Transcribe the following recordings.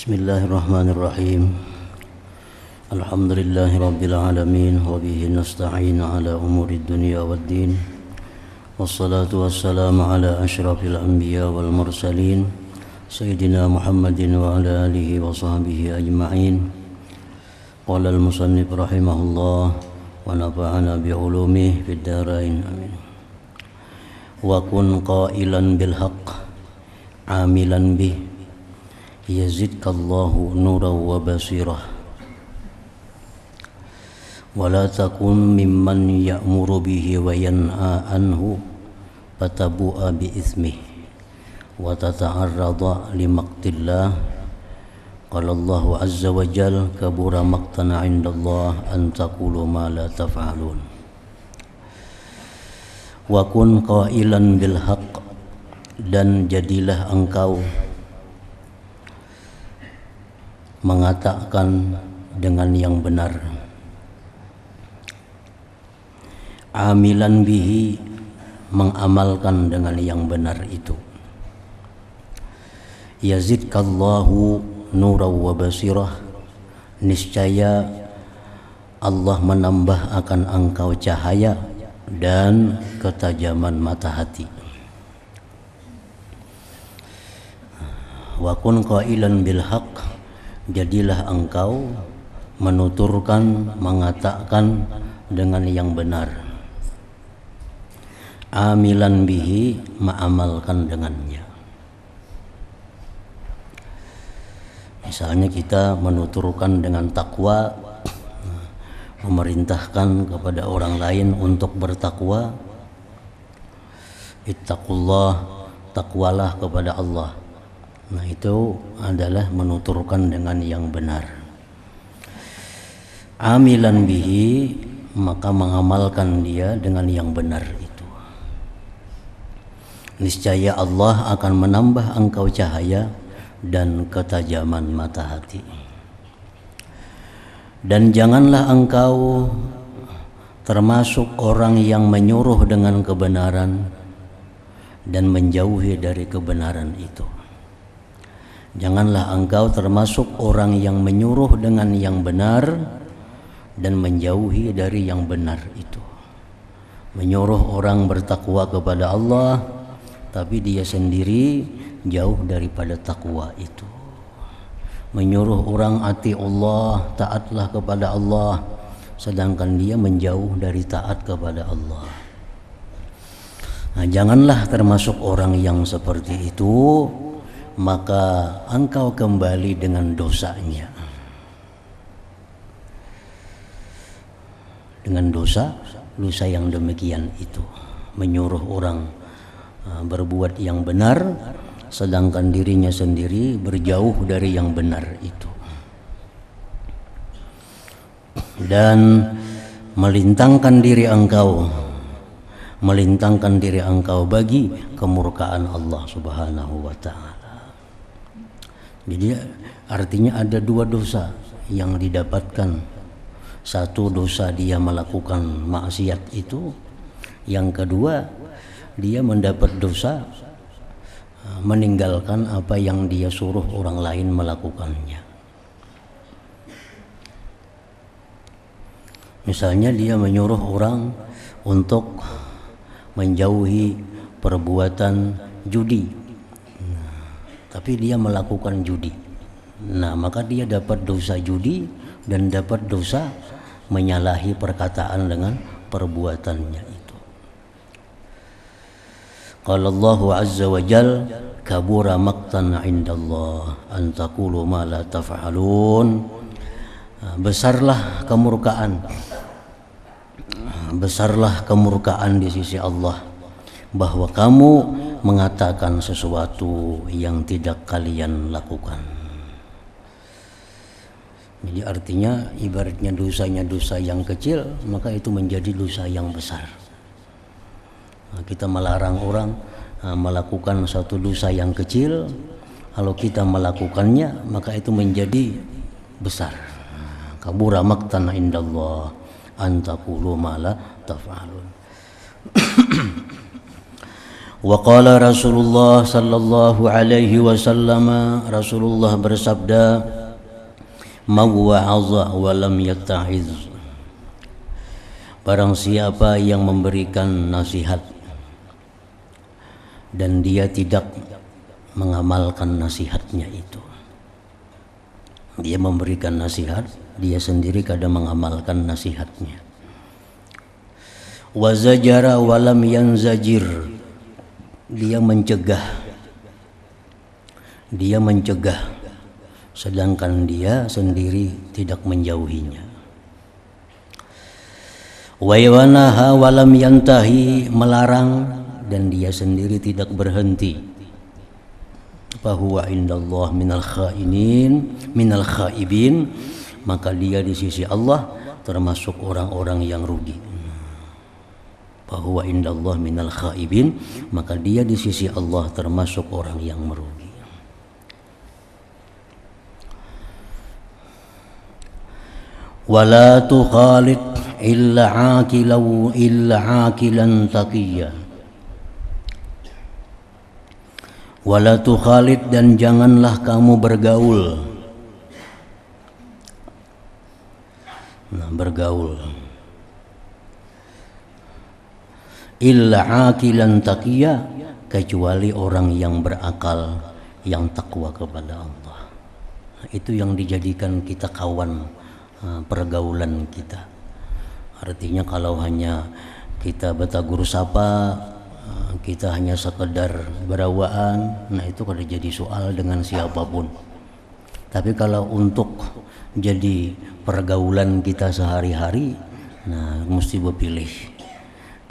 Bismillahirrahmanirrahim. Alhamdulillahi rabbil alamin wa bihi nasta'in ala umuri dunya waddin. Wassalatu wassalamu ala asyrafil anbiya wal mursalin sayyidina Muhammadin wa ala alihi wa sahbihi ajma'in. Qala al-musannif rahimahullah wa nafa'ana bi ulumihi fid dharain amin. Wa kun qailan bil haqq amilan bih yazidkallahu nuran wa basirah wa la takun mimman ya'muru bihi wa yan'a anhu fatabu'a bi ismihi wa tata'arrada li maqtillah. Qala Allahu azza wa jal kabura maqtan 'indallah an taqulu ma la taf'alun. Wa kun qailan bil haqq, dan jadilah engkau mengatakan dengan yang benar. Amilan bihi, mengamalkan dengan yang benar itu. Yazidkallahu nuran wa basirah, niscaya Allah menambah akan engkau cahaya dan ketajaman mata hati. Wa kun qailan bil haqq, jadilah engkau menuturkan, mengatakan dengan yang benar. Amilan bihi, mengamalkan dengannya. Misalnya kita menuturkan dengan takwa, memerintahkan kepada orang lain untuk bertakwa. Ittaqullah, takwalah kepada Allah. Nah, itu adalah menuturkan dengan yang benar. Amilan bihi, maka mengamalkan dia dengan yang benar itu. Niscaya Allah akan menambah engkau cahaya dan ketajaman mata hati. Dan janganlah engkau termasuk orang yang menyuruh dengan kebenaran dan menjauhi dari kebenaran itu. Janganlah engkau termasuk orang yang menyuruh dengan yang benar dan menjauhi dari yang benar itu. Menyuruh orang bertakwa kepada Allah, tapi dia sendiri jauh daripada takwa itu. Menyuruh orang ati Allah, taatlah kepada Allah, sedangkan dia menjauh dari taat kepada Allah. Nah, janganlah termasuk orang yang seperti itu, maka engkau kembali dengan dosanya. Dengan dosa yang demikian itu, menyuruh orang berbuat yang benar, sedangkan dirinya sendiri berjauh dari yang benar itu. Dan melintangkan diri engkau bagi kemurkaan Allah Subhanahu wa ta'ala. Jadi artinya ada dua dosa yang didapatkan. Satu, dosa dia melakukan maksiat itu. Yang kedua, dia mendapat dosa meninggalkan apa yang dia suruh orang lain melakukannya. Misalnya dia menyuruh orang untuk menjauhi perbuatan judi, tapi dia melakukan judi. Nah, maka dia dapat dosa judi dan dapat dosa menyalahi perkataan dengan perbuatannya itu. Qala Allahu azza wa jal kabura maqtan 'indallah an taqulu ma la taf'alun. Besarlah kemurkaan di sisi Allah bahwa kamu mengatakan sesuatu yang tidak kalian lakukan. Jadi artinya ibaratnya dosanya dosa yang kecil, maka itu menjadi dosa yang besar. Nah, kita melarang orang melakukan satu dosa yang kecil, kalau kita melakukannya maka itu menjadi besar. Kabura maqtan indallah an taqulu ma la taf'alun. Wa qala Rasulullah sallallahu alaihi wasallam, Rasulullah bersabda, "Man wa'aza wa lam yatta'iz." Barang siapa yang memberikan nasihat dan dia tidak mengamalkan nasihatnya itu. Dia memberikan nasihat, dia sendiri kadang mengamalkan nasihatnya. Wa zajara wa lam yanzajir. Dia mencegah sedangkan dia sendiri tidak menjauhinya. Wa yanaha wa lam yantahi, melarang dan dia sendiri tidak berhenti. Fa huwa indallah minal khaibin, maka dia di sisi Allah termasuk orang-orang yang rugi. Bahwa indallah minal khaibin, maka dia di sisi Allah termasuk orang yang merugi. Wala tukhalid illa aqilan taqiyya. Wala tukhalid, dan janganlah kamu bergaul. Bergaul illa aqilan taqiyya, kecuali orang yang berakal, yang takwa kepada Allah. Itu yang dijadikan kita kawan pergaulan kita. Artinya kalau hanya kita batagur sapa, kita hanya sekedar berawaan, nah itu kada jadi soal dengan siapapun. Tapi kalau untuk jadi pergaulan kita sehari-hari, nah mesti berpilih.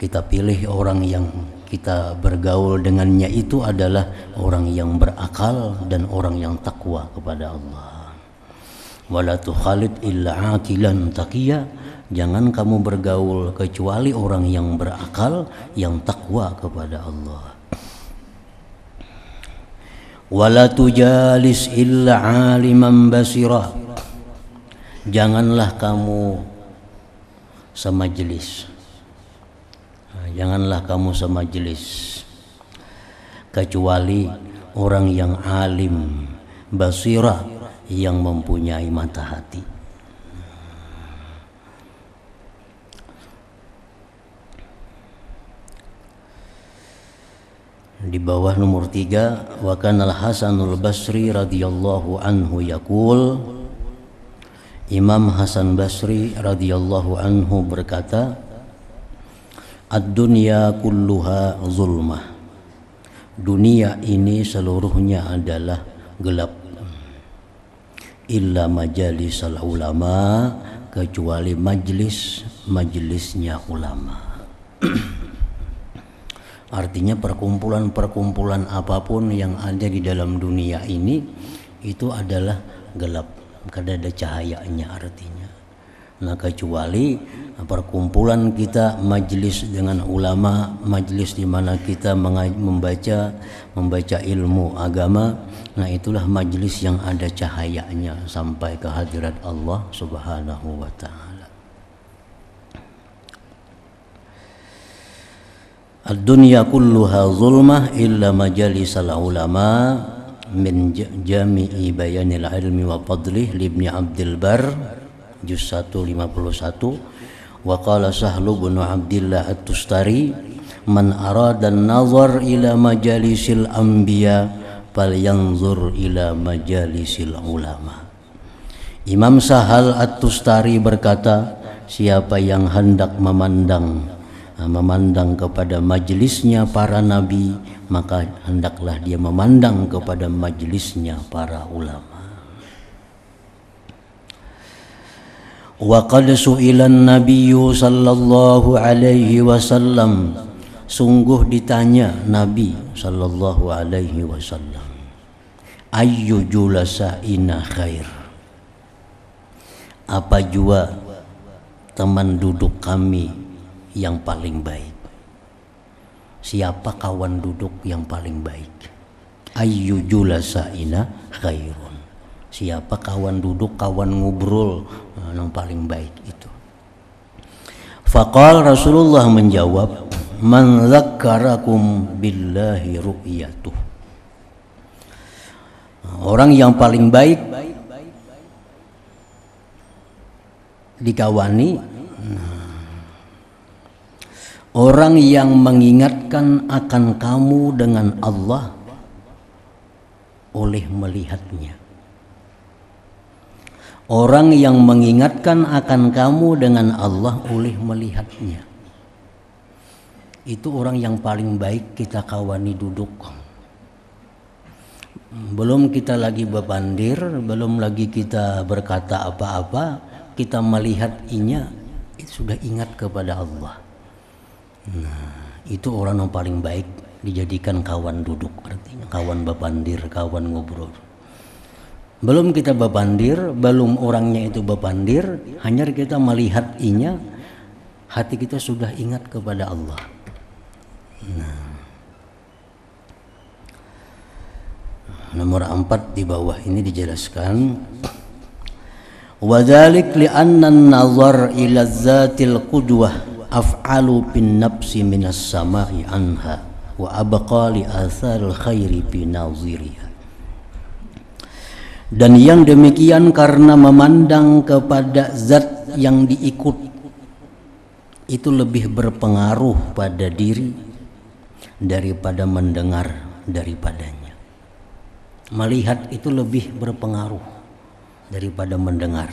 Kita pilih orang yang kita bergaul dengannya itu adalah orang yang berakal dan orang yang takwa kepada Allah. Wala tukhalid illa aqilan taqiyya, jangan kamu bergaul kecuali orang yang berakal, yang takwa kepada Allah. Wala tujalis illa aliman basira, janganlah kamu semajlis. Janganlah kamu semajlis kecuali orang yang alim, basirah, yang mempunyai mata hati. Di bawah nomor 3, wa kana al-Hasanul Basri radhiyallahu anhu yaqul, Imam Hasan Basri radhiyallahu anhu berkata, ad-dunya kulluha zulmah, dunia ini seluruhnya adalah gelap, illa majalisal ulama, kecuali majlisnya ulama. Artinya perkumpulan apapun yang ada di dalam dunia ini itu adalah gelap, kada ada cahayanya artinya. Nah kecuali perkumpulan kita majlis dengan ulama, majlis di mana kita membaca ilmu agama, nah itulah majlis yang ada cahayanya sampai ke hadirat Allah Subhanahu wa taala. Ad-dunya kulluha zulmah illa majalisal ulama, min jami'i bayanil ilmi wa fadlih li Ibnu Abdul Bar, juz 151. Wa qala Sahlu bin Abdillah At-Tustari, man arada an-nazar ila majalisil anbiya falyanzur ila majalisil ulama. Imam Sahal At-Tustari berkata, siapa yang hendak memandang kepada majelisnya para nabi, maka hendaklah dia memandang kepada majelisnya para ulama. Wa qad su'ila an-nabiyyu sallallahu alaihi wasallam, sungguh ditanya Nabi sallallahu alaihi wasallam, ayyu julasa'ina khair, apa jua teman duduk kami yang paling baik. Siapa kawan duduk yang paling baik? Ayyu julasa'ina khairun, siapa kawan duduk, kawan ngobrol yang paling baik itu. Faqal, Rasulullah menjawab, man dzakkarakum billahi ru'yatuh. Orang yang paling baik dikawani orang yang mengingatkan akan kamu dengan Allah oleh melihatnya. Orang yang mengingatkan akan kamu dengan Allah oleh melihatnya. Itu orang yang paling baik kita kawani duduk. Belum kita lagi bebandir, belum lagi kita berkata apa-apa, kita melihat inya, itu sudah ingat kepada Allah. Nah, itu orang yang paling baik dijadikan kawan duduk, artinya kawan bebandir, kawan ngobrol. Belum kita bebandir, belum orangnya itu bebandir, hanya kita melihat inya, hati kita sudah ingat kepada Allah. Nah, nomor 4 di bawah ini dijelaskan, wa dzalik li anna an-nazar ila dzatil qudwah af'alu bin nafsi minas sama'i anha wa abqa li atharil khairi fi naziriha. Dan yang demikian karena memandang kepada zat yang diikut itu lebih berpengaruh pada diri daripada mendengar daripadanya. Melihat itu lebih berpengaruh daripada mendengar,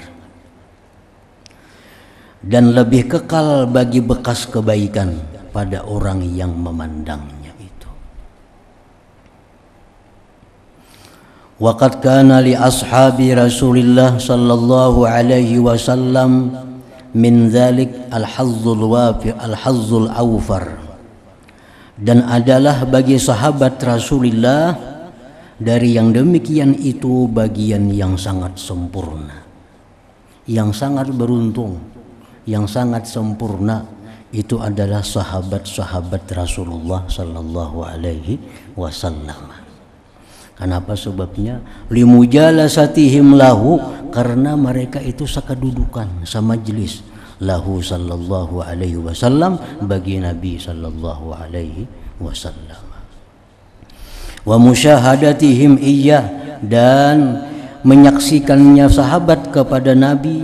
dan lebih kekal bagi bekas kebaikan pada orang yang memandangnya itu. Waqad kana li ashabi Rasulillah sallallahu alaihi wasallam min dzalik al-hazzul wafi al-hazzul awfar. Dan adalah bagi sahabat Rasulullah dari yang demikian itu bagian yang sangat sempurna, yang sangat beruntung, yang sangat sempurna. Itu adalah sahabat-sahabat Rasulullah sallallahu alaihi wasallam. Kenapa sebabnya? Limujalasatihim lahu, karena mereka itu sekedudukan, semajlis lahu sallallahu alaihi wasallam, bagi Nabi sallallahu alaihi wasallam. Wa musyahadatihim iyyah, dan menyaksikannya sahabat kepada Nabi,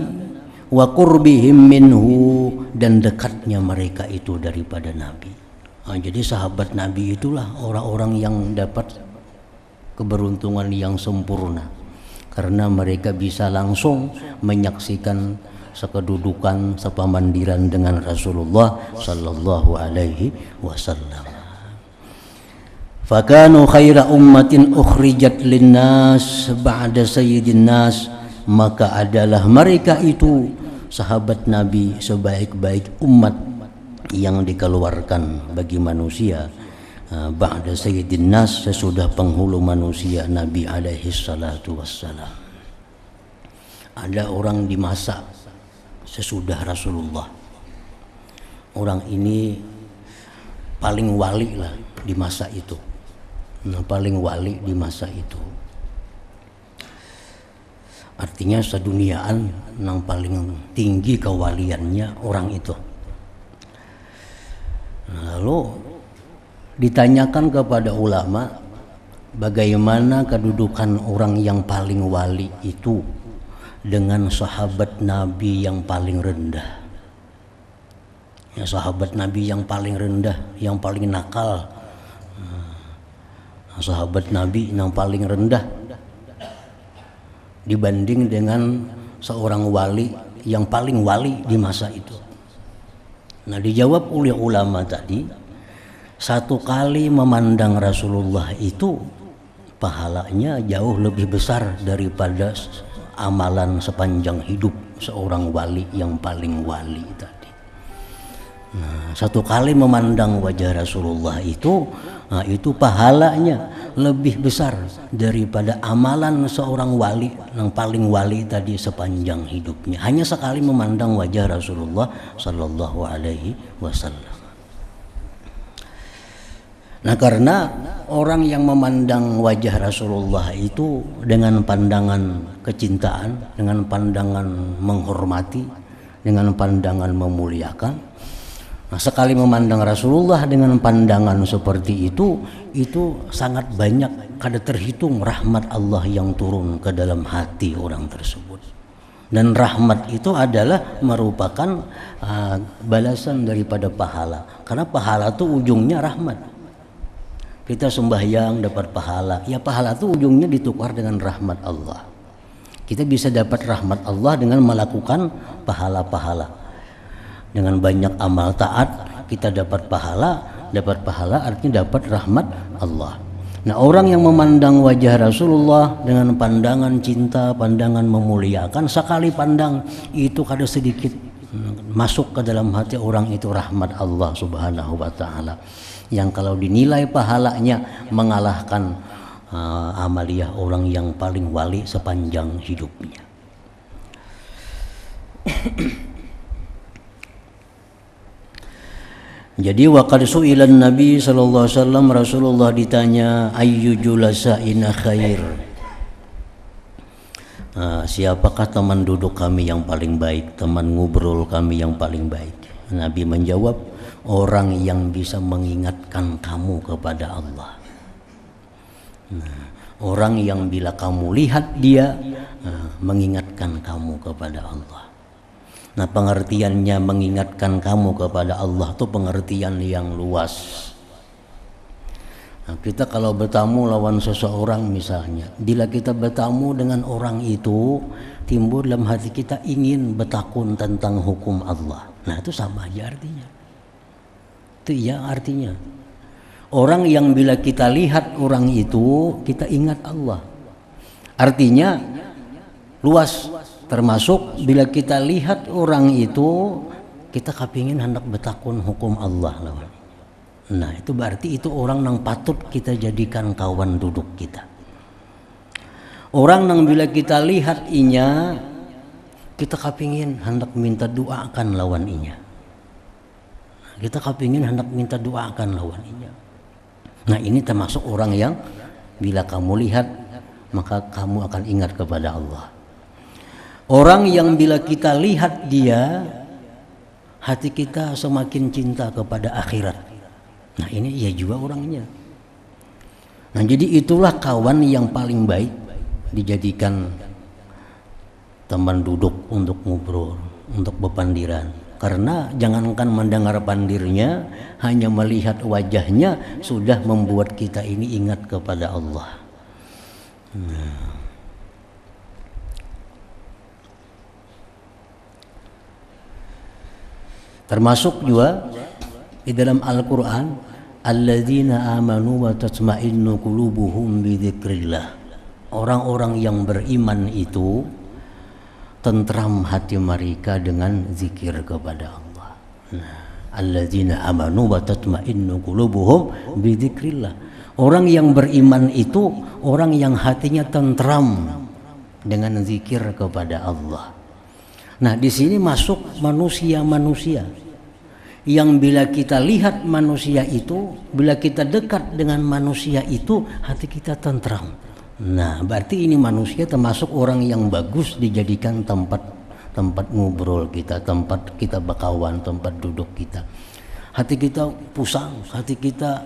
wa qurbihim minhu, dan dekatnya mereka itu daripada Nabi. Jadi sahabat Nabi itulah orang-orang yang dapat keberuntungan yang sempurna, karena mereka bisa langsung menyaksikan sekedudukan, sepamandiran dengan Rasulullah sallallahu alaihi wasallam. Fakanu khaira ummatin ukhrijat linnas ba'da sayyidin nas, maka adalah mereka itu sahabat Nabi sebaik-baik umat yang dikeluarkan bagi manusia ba'da sayyidin nas, sesudah penghulu manusia Nabi alaihi salatu wassalam. Ada orang di masa sesudah Rasulullah, orang ini paling wali lah di masa itu. Paling wali di masa itu, artinya seduniaan yang paling tinggi kewaliannya orang itu. Lalu ditanyakan kepada ulama, bagaimana kedudukan orang yang paling wali itu dengan sahabat Nabi yang paling rendah. Ya, sahabat Nabi yang paling rendah, yang paling nakal, sahabat Nabi yang paling rendah dibanding dengan seorang wali yang paling wali di masa itu. Nah, dijawab oleh ulama tadi, satu kali memandang Rasulullah itu pahalanya jauh lebih besar daripada amalan sepanjang hidup seorang wali yang paling wali tadi. Nah, satu kali memandang wajah Rasulullah itu, nah, itu pahalanya lebih besar daripada amalan seorang wali yang paling wali tadi sepanjang hidupnya. Hanya sekali memandang wajah Rasulullah sallallahu alaihi wasallam. Nah, karena orang yang memandang wajah Rasulullah itu dengan pandangan kecintaan, dengan pandangan menghormati, dengan pandangan memuliakan, Nah, sekali memandang Rasulullah dengan pandangan seperti itu sangat banyak, kada terhitung rahmat Allah yang turun ke dalam hati orang tersebut. Dan rahmat itu adalah merupakan balasan daripada pahala. Karena pahala itu ujungnya rahmat. Kita sembahyang dapat pahala, ya pahala itu ujungnya ditukar dengan rahmat Allah. Kita bisa dapat rahmat Allah dengan melakukan pahala-pahala. Dengan banyak amal taat kita dapat pahala artinya dapat rahmat Allah. Nah, orang yang memandang wajah Rasulullah dengan pandangan cinta, pandangan memuliakan, sekali pandang itu kada sedikit masuk ke dalam hati orang itu rahmat Allah Subhanahu wa taala, yang kalau dinilai pahalanya mengalahkan amaliyah orang yang paling wali sepanjang hidupnya. Jadi waqad su'ilan Nabi sallallahu alaihi wasallam, Rasulullah ditanya ayyu julasa'ina khair. Siapakah teman duduk kami yang paling baik, teman ngobrol kami yang paling baik? Nabi menjawab, orang yang bisa mengingatkan kamu kepada Allah. Orang yang bila kamu lihat dia mengingatkan kamu kepada Allah. Nah, pengertiannya mengingatkan kamu kepada Allah itu pengertian yang luas. Nah, kita kalau bertamu lawan seseorang misalnya, bila kita bertamu dengan orang itu, timbul dalam hati kita ingin bertakun tentang hukum Allah. Nah, itu sama aja artinya. Itu ya artinya. Orang yang bila kita lihat orang itu, kita ingat Allah. Artinya luas. Termasuk bila kita lihat orang itu, kita kepingin hendak bertakun hukum Allah lawan. Nah, itu berarti itu orang yang patut kita jadikan kawan duduk kita. Orang yang bila kita lihat inya, kita kepingin hendak minta doakan lawan inya. Kita kepingin hendak minta doakan lawan inya. Nah, ini termasuk orang yang bila kamu lihat, maka kamu akan ingat kepada Allah. Orang yang bila kita lihat dia, hati kita semakin cinta kepada akhirat. Nah, ini ia juga orangnya. Nah, jadi itulah kawan yang paling baik dijadikan teman duduk untuk ngobrol, untuk berpandiran. Karena jangankan mendengar pandirnya, hanya melihat wajahnya sudah membuat kita ini ingat kepada Allah. Nah. Termasuk juga di dalam Al-Quran, alladzina amanu wa tatma'innu qulubuhum bi dzikrillah. Orang-orang yang beriman itu tentram hati mereka dengan zikir kepada Allah. Nah, alladzina amanu wa tatma'innu qulubuhum bi dzikrillah. Orang yang beriman itu orang yang hatinya tentram dengan zikir kepada Allah. Nah, di sini masuk manusia-manusia yang bila kita lihat manusia itu, bila kita dekat dengan manusia itu, hati kita tentram. Nah, berarti ini manusia termasuk orang yang bagus dijadikan tempat ngobrol kita, tempat kita berkawan, tempat duduk kita. Hati kita pusang, hati kita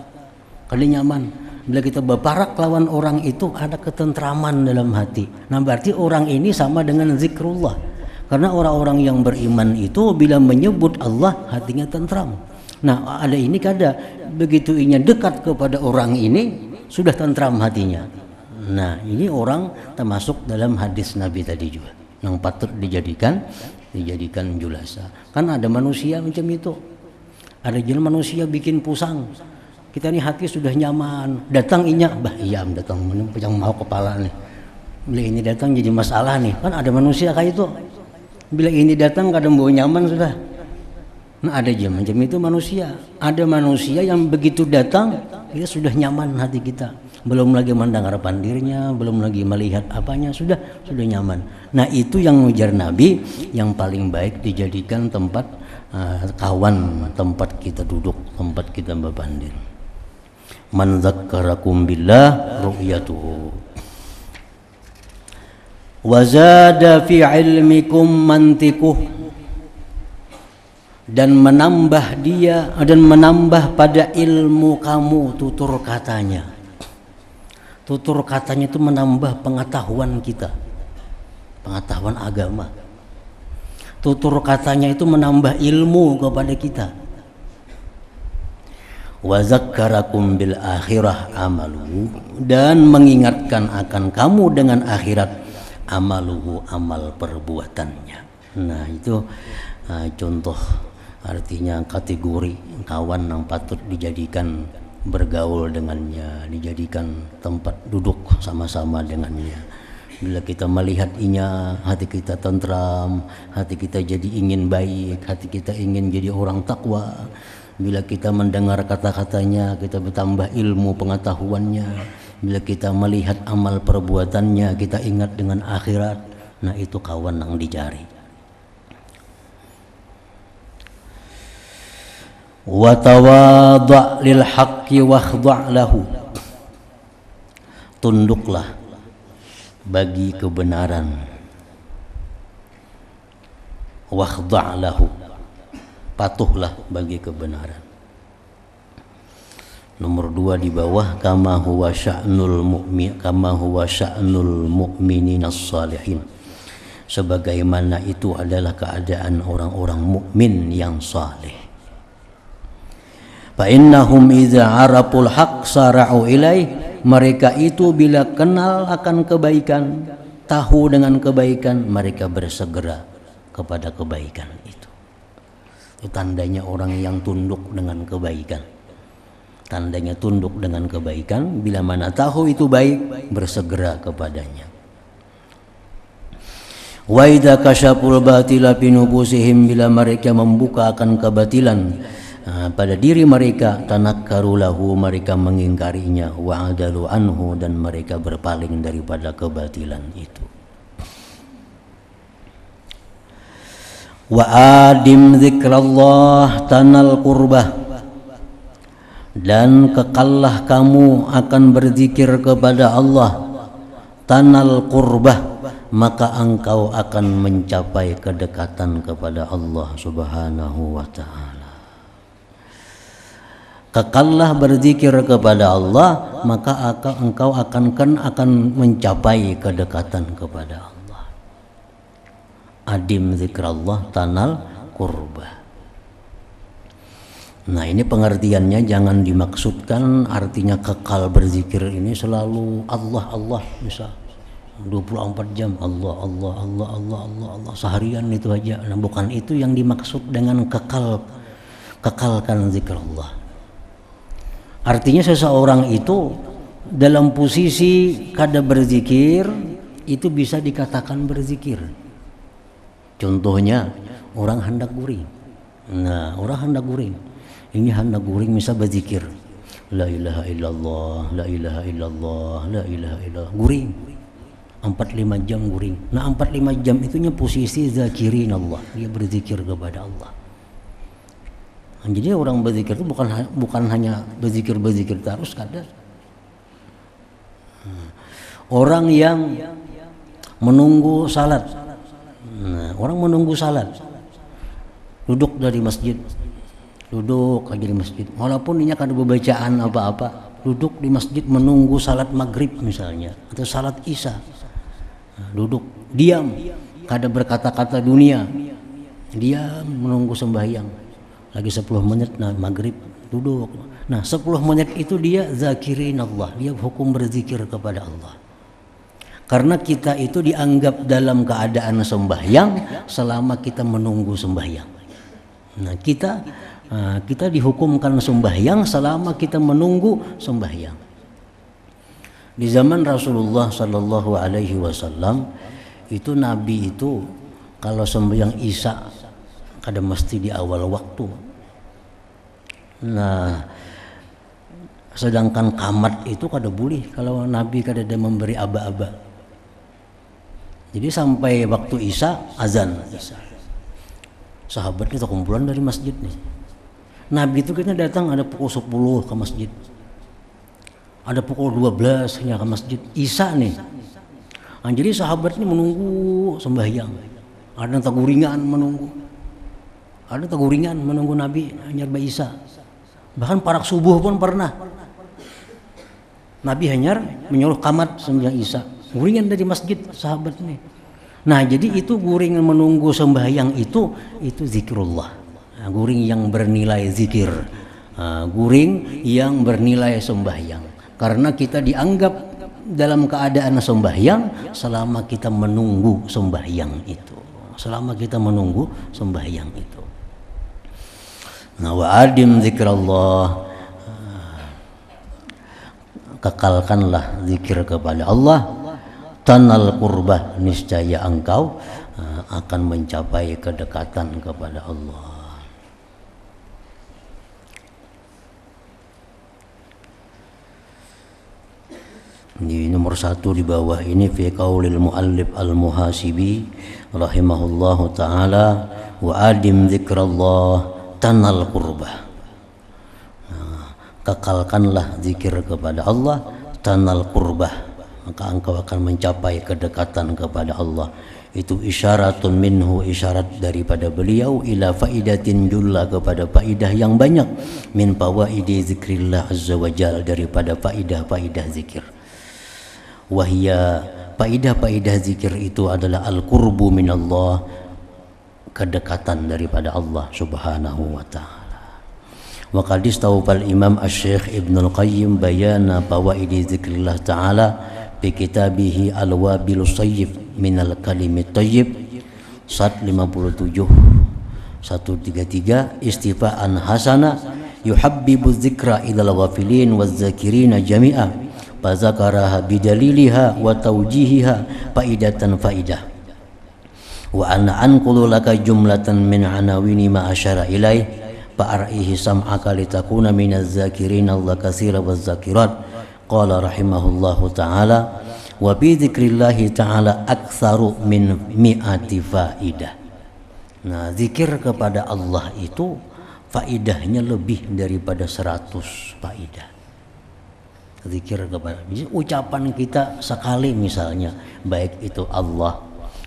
kada nyaman. Bila kita berparak lawan orang itu, ada ketentraman dalam hati. Nah, berarti orang ini sama dengan zikrullah. Karena orang-orang yang beriman itu bila menyebut Allah hatinya tentram. Nah, ada ini kada begitu inya dekat kepada orang ini sudah tentram hatinya. Nah, ini orang termasuk dalam hadis Nabi tadi juga yang patut dijadikan julasa. Kan ada manusia macam itu. Ada jenis manusia bikin pusang. Kita nih hati sudah nyaman, datang inya, iya datang yang mau kepala nih. Bila ini datang jadi masalah nih. Kan ada manusia kayak itu. Bila ini datang kadang bau nyaman sudah. Nah, ada aja macam itu manusia. Ada manusia yang begitu datang kita sudah nyaman hati kita. Belum lagi mendengar pandirnya, belum lagi melihat apanya, sudah nyaman. Nah, itu yang ujar Nabi, yang paling baik dijadikan tempat kawan, tempat kita duduk, tempat kita berpandir. Man dzakkarakum billah ru'yatuhu. Wazada fi ilmikum mantikuh, dan menambah dia dan menambah pada ilmu kamu tutur katanya. Tutur katanya itu menambah pengetahuan kita, pengetahuan agama. Tutur katanya itu menambah ilmu kepada kita. Wa zakkarakum bil akhirah amaluhu, dan mengingatkan akan kamu dengan akhirat amaluhu, amal perbuatannya. Nah itu contoh, artinya kategori kawan yang patut dijadikan bergaul dengannya, dijadikan tempat duduk sama-sama dengannya. Bila kita melihat inya, hati kita tentram, hati kita jadi ingin baik, hati kita ingin jadi orang takwa. Bila kita mendengar kata-katanya, kita bertambah ilmu pengetahuannya. Bila kita melihat amal perbuatannya, kita ingat dengan akhirat. Nah itu kawan yang dicari. Wa tawadha' lil haqqi wakhdha' lahu, tunduklah bagi kebenaran, wakhdha' lahu, patuhlah bagi kebenaran. Nomor 2 di bawah, kama huwa sya'nul mu'min, kama huwa sya'nul mu'minin as-salihin, sebagaimana itu adalah keadaan orang-orang mukmin yang saleh. Fa innahum idza araful haqq sara'u ilaih, mereka itu bila kenal akan kebaikan, tahu dengan kebaikan, mereka bersegera kepada kebaikan itu. Itu tandanya orang yang tunduk dengan kebaikan. Tandanya tunduk dengan kebaikan, bila mana tahu itu baik, bersegera kepadanya. Wa idza kasyaful batila fi nufusihim, bila mereka membuka akan kebatilan pada diri mereka, tanakkaru lahu, mereka mengingkarinya, wa adalu anhu, dan mereka berpaling daripada kebatilan itu. Wa adim zikrallah tanal qurbah, dan kekallah kamu akan berzikir kepada Allah, tanal qurbah, maka engkau akan mencapai kedekatan kepada Allah Subhanahu wa ta'ala. Kekallah berzikir kepada Allah, maka engkau akan mencapai kedekatan kepada Allah. Adim zikrallah tanal qurbah. Nah ini pengertiannya, jangan dimaksudkan artinya kekal berzikir ini selalu Allah Allah, bisa 24 jam Allah Allah Allah Allah Allah Allah seharian itu aja. Nah bukan itu yang dimaksud dengan kekalkan zikir Allah. Artinya seseorang itu dalam posisi kada berzikir itu bisa dikatakan berzikir. Contohnya orang hendak guring. Nah orang hendak guring, ini hendak guring bisa berzikir, la ilaha illallah, la ilaha illallah, la ilaha illallah, guring 4-5 jam guring. Nah 4-5 jam itunya posisi zakirin Allah, dia berzikir kepada Allah. Jadi orang berzikir itu bukan hanya berzikir terus kadar. Orang yang menunggu salat, nah, orang menunggu salat, duduk dari masjid, duduk aja di masjid, walaupun ini ada bacaan apa-apa, duduk di masjid menunggu salat maghrib misalnya atau salat isya, nah, duduk diam, kada berkata-kata dunia, diam menunggu sembahyang. Lagi 10 menit nah maghrib duduk. Nah 10 menit itu dia zakirin Allah, dia hukum berzikir kepada Allah. Karena kita itu dianggap dalam keadaan sembahyang selama kita menunggu sembahyang. Nah kita dihukumkan sembahyang selama kita menunggu sembahyang. Di zaman Rasulullah Sallallahu Alaihi Wasallam itu Nabi itu kalau sembahyang isya kada mesti di awal waktu. Nah, sedangkan kamat itu kada boleh kalau Nabi kada ada memberi aba-aba. Jadi sampai waktu isya azan isya. Sahabat kita kumpulan dari masjid nih. Nabi itu kita datang ada pukul 10 ke masjid. Ada pukul 12 ke masjid isya nih. Nah, jadi sahabat ini menunggu sembahyang. Ada yang taguringan menunggu. Ada teguringan menunggu Nabi hanyar Mbak Isa. Bahkan parak subuh pun pernah. Nabi hanyar menyuruh kamat sembahyang Isa. Guringan dari masjid sahabat ini. Nah, jadi itu guring menunggu sembahyang itu zikrullah. Nah, guring yang bernilai zikir. Guring yang bernilai sembahyang. Karena kita dianggap dalam keadaan sembahyang selama kita menunggu sembahyang itu. Selama kita menunggu sembahyang itu. Nah, wa'adim zikrullah. Kekalkanlah zikir kepada Allah. Tanal qurbah, niscaya engkau akan mencapai kedekatan kepada Allah. Di nomor 1 di bawah ini fi qaulil muallif al-muhasibi rahimahullahu taala wa adim zikrallah tanal qurbah. Kekalkanlah zikir kepada Allah tanal qurbah, maka engkau akan mencapai kedekatan kepada Allah. Itu isyaratun minhu, isyarat daripada beliau, ila faidatin julla, kepada faidah yang banyak, min fawaidi zikrillah azza wa jalla, daripada faidah-faidah zikir. Wahia, faidah-faidah zikir itu adalah al-qurbu minallah, kedekatan daripada Allah subhanahu wa ta'ala. Wa qad istawfal imam asy-syekh Ibnul Qayyim bayana fawaidi zikrillah ta'ala fi kitabihi al-wabilus sayyib minal kalimit thayyib, sat 57 133, istifaan hasana yuhabbibu dzikra ilal ghafilin waz zakirina jami'a, fa zakaraha bidaliliha wa tawjihiha faidatan faidah. Wa ana anqulu laka jumlatan min anawini ma asyara ilaih fa'ar'ihi sam'aka litakuna minaz zakirina Allah katsira waz zakirat. Qala rahimahullahu ta'ala wa bi dzikrillahi ta'ala aktsaru min mi'ati faidah. Nah, zikir kepada Allah itu faidahnya lebih daripada 100 faidah. Zikir kepada ucapan kita sekali misalnya, baik itu Allah,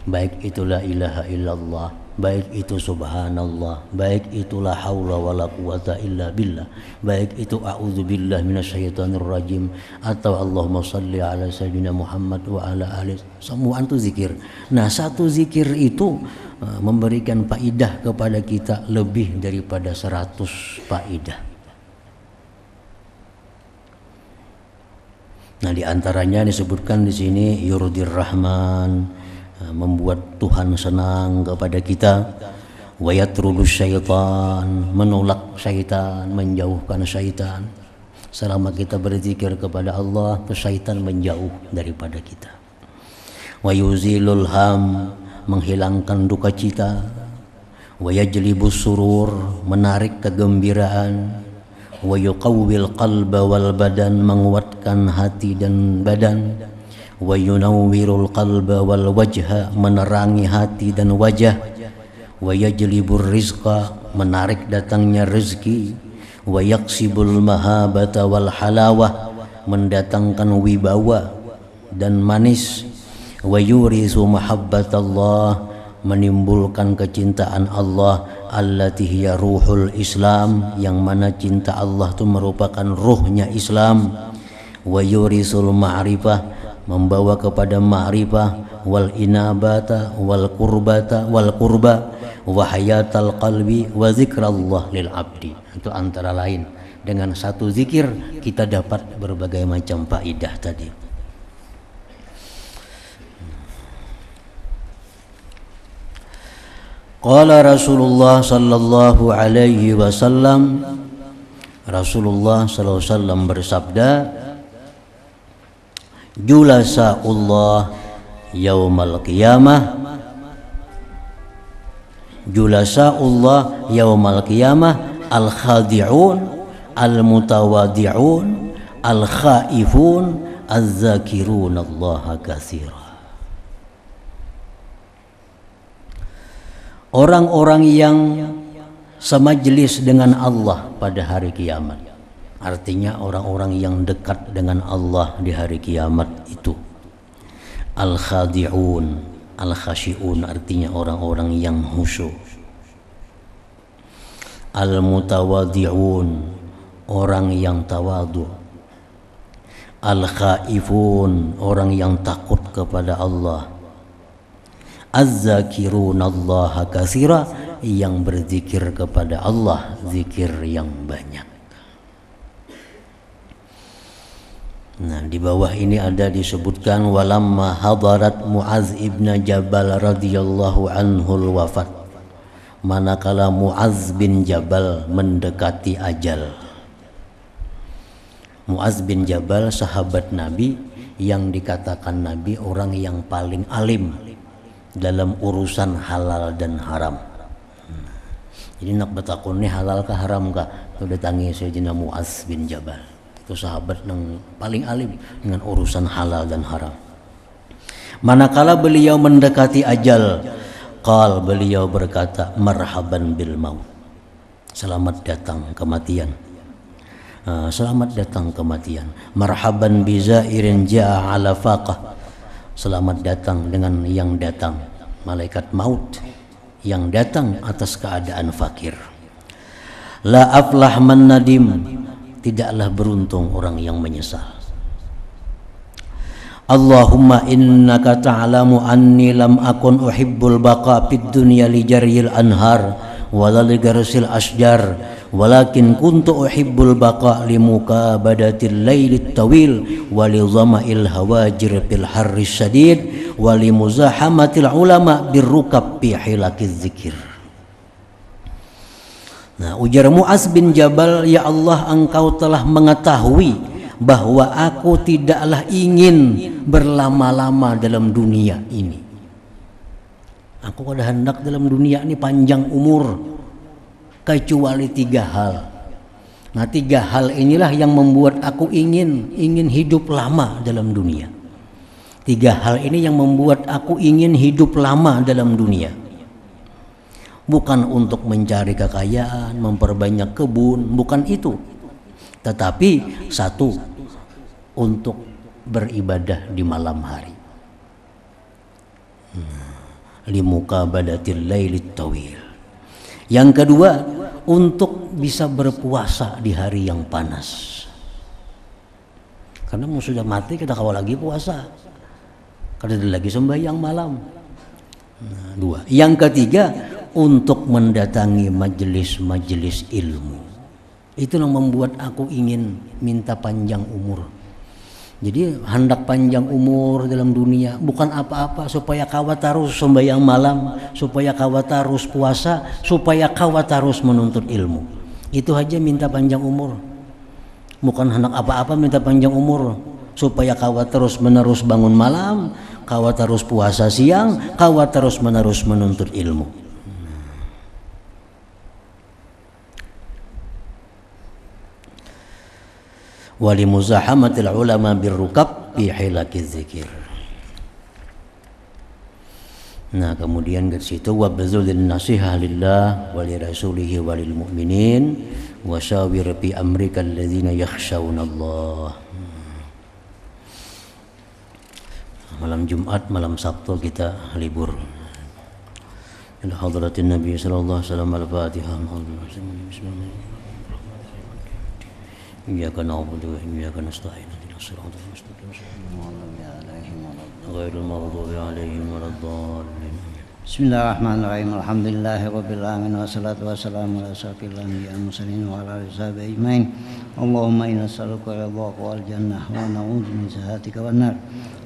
baik itu la ilaha illallah, baik itu subhanallah, baik itu la haula wala quwata illa billah, baik itu a'udzubillah minasyaitonir rajim, atau Allahumma shalli ala sayyidina Muhammad wa ala alihi, semua itu zikir. Nah, satu zikir itu memberikan faidah kepada kita lebih daripada 100 faidah. Nah, di antaranya disebutkan di sini yurdir rahman, membuat Tuhan senang kepada kita, wa yatrudus syaitan, menolak syaitan, menjauhkan syaitan. Selama kita berzikir kepada Allah, syaitan menjauh daripada kita. Wa yuzilul ham, menghilangkan duka cita. Wa yajlibus surur, menarik kegembiraan. Wa yuqawwil qalba wal badan, menguatkan hati dan badan. Wa yunawwirul qalba wal wajha, menerangi hati dan wajah. Wa yajlibur rizqa, menarik datangnya rezeki. Wa yaksibul mahabata wal halawah, mendatangkan wibawa dan manis. Wa yurisu mahabbatallah, menimbulkan kecintaan Allah, allati hiya ruhul Islam, yang mana cinta Allah itu merupakan ruhnya Islam. Wa yurisul ma'rifah, membawa kepada ma'rifah, wal inabata wal qurbata wal qurba wa hayatal qalbi wa zikrallah lil abdi. Itu antara lain, dengan satu zikir kita dapat berbagai macam faidah tadi. Qala Rasulullah sallallahu alaihi wasallam, Rasulullah sallallahu alaihi wasallam bersabda, Julasa'ullah yaumal qiyamah, Julasa'ullah yaumal qiyamah al-khadi'un al-mutawadi'un al-khaifun az-zakirun Allah katsira. Orang-orang yang semajlis dengan Allah pada hari kiamat, artinya orang-orang yang dekat dengan Allah di hari kiamat itu. Al-khadi'un, al-khasyi'un, artinya orang-orang yang khusyuk. Al-mutawadhi'un, orang yang tawadhu. Al-khaifun, orang yang takut kepada Allah. Az-zakirunallaha katsira, yang berzikir kepada Allah zikir yang banyak. Nah, di bawah ini ada disebutkan walamma hadarat Mu'adz ibn Jabal radhiyallahu anhu wafat, manakala Mu'adz bin Jabal mendekati ajal. Mu'adz bin Jabal sahabat Nabi yang dikatakan Nabi orang yang paling alim dalam urusan halal dan haram. Jadi nak betakun ni halal kah haram kah, itu datangi Sayyidina Mu'adz bin Jabal. Itu sahabat yang paling alim dengan urusan halal dan haram. Manakala beliau mendekati ajal, beliau berkata, marhaban bil maut, selamat datang kematian. Selamat datang kematian. Marhaban bi zairin jaa ala faqah, selamat datang dengan yang datang, malaikat maut yang datang atas keadaan fakir. La aflah man nadim, tidaklah beruntung orang yang menyesal. Allahumma innaka ta'lamu anni lam akun uhibbul baqa fid dunya li jaril anhar wala li garsil asjar, walakin kuntu uhibbul baqa li mukabadatil lailit tawil wa li dhama'il hawajir fil harris syadid wa li muzahamatil ulama birrukab fi hilakiz zikir. Nah, ujar Mu'adz bin Jabal, ya Allah, engkau telah mengetahui bahwa aku tidaklah ingin berlama-lama dalam dunia ini. Aku ada hendak dalam dunia ini panjang umur, kecuali 3 hal. Nah, 3 hal inilah yang membuat aku ingin hidup lama dalam dunia. 3 hal ini yang membuat aku ingin hidup lama dalam dunia. Bukan untuk mencari kekayaan, memperbanyak kebun, bukan itu. Tetapi 1, untuk beribadah di malam hari. Limukabadatil lailit tawil. Yang kedua, untuk bisa berpuasa di hari yang panas. Karena mau sudah mati kita kawal lagi puasa. Karena lagi sembahyang malam. 2. Yang ketiga, untuk mendatangi majelis-majelis ilmu. Itu yang membuat aku ingin minta panjang umur. Jadi hendak panjang umur dalam dunia bukan apa-apa, supaya kawat terus sembahyang malam, supaya kawat terus puasa, supaya kawat terus menuntut ilmu. Itu aja minta panjang umur. Bukan hendak apa-apa minta panjang umur, supaya kawat terus menerus bangun malam, kawat terus puasa siang, kawat terus menerus menuntut ilmu. Wali muzahamatil ulama birrukab fi hilakiz zikir. Nah, kemudian dari situ wabzulin nasihah lillah wa li rasulihi wa lil mu'minin wa syawir fi amrika alladzina yakhshawunallah. Malam Jumat, malam Sabtu kita libur. Ila hadratin Nabi sallallahu alaihi wasallam al-Fatihah. Bismillahirrahmanirrahim. Iyyaka na'budu wa iyyaka nasta'in. Ihdinas siratal mustaqim. Ghairil maghdubi 'alaihim waladdallin. Bismillahirrahmanirrahim. Alhamdulillahirabbil alamin wassalatu wassalamu ala asyrafil anbiya'i wal mursalin wa ala alihi washabihi ajmain. Allahumma inna nas'aluka ridhaka wal jannah wa na'udzu min sakhatika wan nar.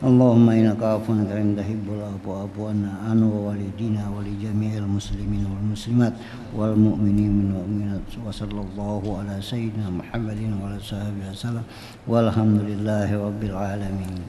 Allahumma innaka 'afuwun karimun tuhibbul 'afwa fa'fu 'anna wa walidina wa li jami'il muslimin wal muslimat wal mu'minin wal mu'minat wa sallallahu ala sayyidina Muhammadin wa ala sahbihi wasallam walhamdulillahi rabbil alamin.